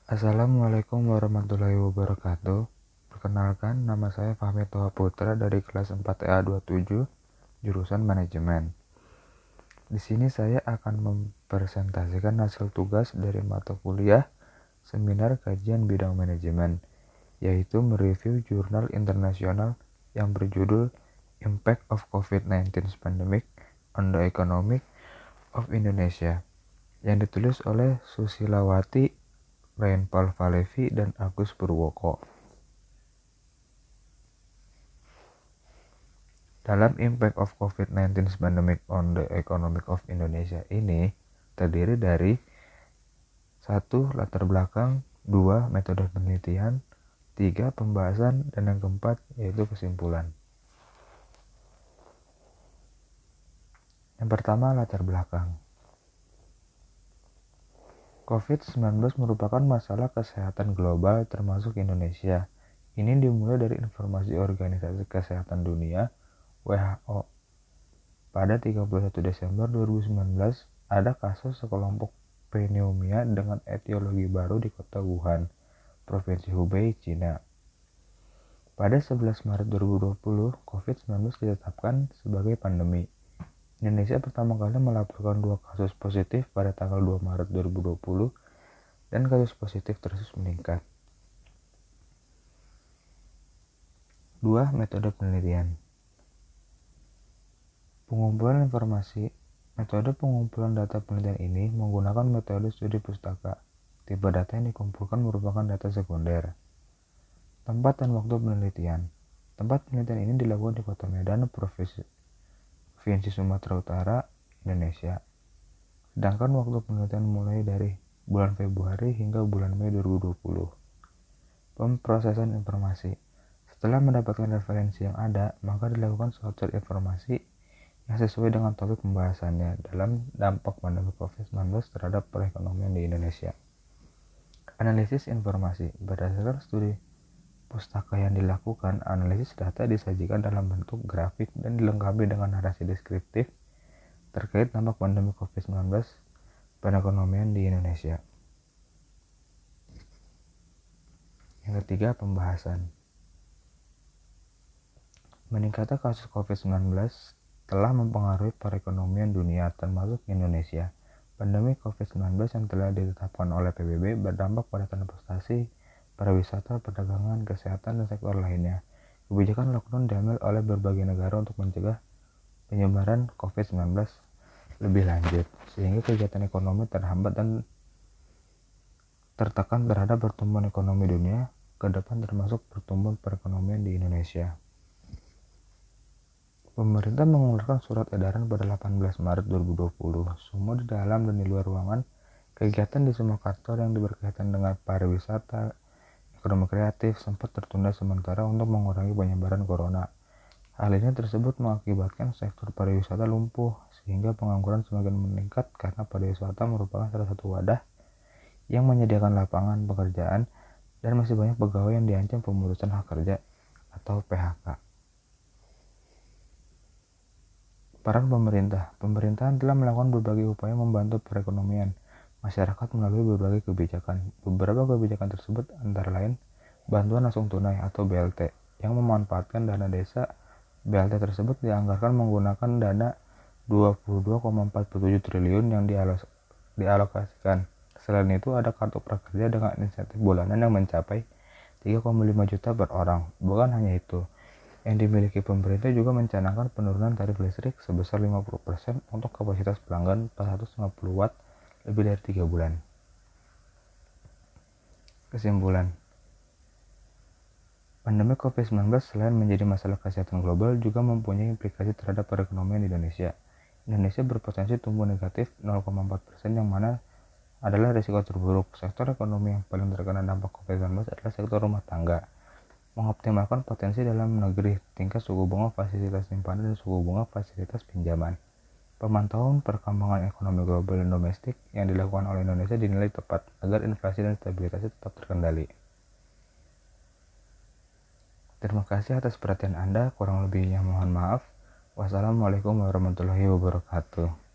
Assalamualaikum warahmatullahi wabarakatuh. Perkenalkan, nama saya Fahmi Toha Putra dari kelas 4TA 27, jurusan Manajemen. Di sini saya akan mempresentasikan hasil tugas dari mata kuliah Seminar Kajian Bidang Manajemen, yaitu mereview jurnal internasional yang berjudul Impact of COVID-19 Pandemic on the Economic of Indonesia, yang ditulis oleh Susilawati, Rainfall Falevi, dan Agus Purwoko. Dalam Impact of COVID-19 Pandemic on the Economic of Indonesia ini terdiri dari 1. Latar belakang, 2. Metode penelitian, 3. Pembahasan, dan yang keempat yaitu kesimpulan. Yang pertama, latar belakang. COVID-19 merupakan masalah kesehatan global termasuk Indonesia. Ini dimulai dari informasi Organisasi Kesehatan Dunia (WHO). Pada 31 Desember 2019, ada kasus sekelompok pneumonia dengan etiologi baru di kota Wuhan, Provinsi Hubei, Cina. Pada 11 Maret 2020, COVID-19 ditetapkan sebagai pandemi. Indonesia pertama kali melaporkan 2 kasus positif pada tanggal 2 Maret 2020 dan kasus positif terus meningkat. 2. Metode penelitian. Pengumpulan informasi. Metode pengumpulan data penelitian ini menggunakan metode studi pustaka. Tipe data yang dikumpulkan merupakan data sekunder. Tempat dan waktu penelitian. Tempat penelitian ini dilakukan di Kota Medan, Provinsi Sumatera Utara, Indonesia. Sedangkan waktu penelitian mulai dari bulan Februari hingga bulan Mei 2020. Pemrosesan informasi. Setelah mendapatkan referensi yang ada, maka dilakukan sortir informasi yang sesuai dengan topik pembahasannya dalam dampak pandemi COVID-19 terhadap perekonomian di Indonesia. Analisis informasi. Berdasarkan studi pustaka yang dilakukan, analisis data disajikan dalam bentuk grafik dan dilengkapi dengan narasi deskriptif terkait dampak pandemi COVID-19 perekonomian di Indonesia. Yang ketiga, pembahasan. Meningkatnya kasus COVID-19 telah mempengaruhi perekonomian dunia termasuk Indonesia. Pandemi COVID-19 yang telah ditetapkan oleh PBB berdampak pada transportasi, pariwisata, perdagangan, kesehatan, dan sektor lainnya. Kebijakan lockdown diambil oleh berbagai negara untuk mencegah penyebaran COVID-19 lebih lanjut, sehingga kegiatan ekonomi terhambat dan tertekan terhadap pertumbuhan ekonomi dunia ke depan termasuk pertumbuhan perekonomian di Indonesia. Pemerintah mengeluarkan surat edaran pada 18 Maret 2020. Semua di dalam dan di luar ruangan, kegiatan di semua sektor yang berkaitan dengan pariwisata, ekonomi kreatif sempat tertunda sementara untuk mengurangi penyebaran corona. Hal ini tersebut mengakibatkan sektor pariwisata lumpuh, sehingga pengangguran semakin meningkat karena pariwisata merupakan salah satu wadah yang menyediakan lapangan pekerjaan dan masih banyak pegawai yang diancam pemutusan hak kerja atau PHK. Peran pemerintah. Pemerintahan telah melakukan berbagai upaya membantu perekonomian masyarakat melalui berbagai kebijakan. Beberapa kebijakan tersebut antara lain bantuan langsung tunai atau BLT yang memanfaatkan dana desa. BLT tersebut dianggarkan menggunakan dana 22,47 triliun yang dialokasikan. Selain itu ada kartu prakerja dengan insentif bulanan yang mencapai 3,5 juta per orang. Bukan hanya itu, yang dimiliki pemerintah juga mencanangkan penurunan tarif listrik sebesar 50% untuk kapasitas pelanggan 450 watt lebih dari 3 bulan. Kesimpulan. Pandemi COVID-19 selain menjadi masalah kesehatan global juga mempunyai implikasi terhadap perekonomian Indonesia. Indonesia berpotensi tumbuh negatif 0,4% yang mana adalah risiko terburuk. Sektor ekonomi yang paling terkena dampak COVID-19 adalah sektor rumah tangga. Mengoptimalkan potensi dalam negeri, tingkat suku bunga fasilitas simpanan dan suku bunga fasilitas pinjaman. Pemantauan perkembangan ekonomi global dan domestik yang dilakukan oleh Indonesia dinilai tepat agar inflasi dan stabilitasnya tetap terkendali. Terima kasih atas perhatian Anda, kurang lebihnya mohon maaf. Wassalamualaikum warahmatullahi wabarakatuh.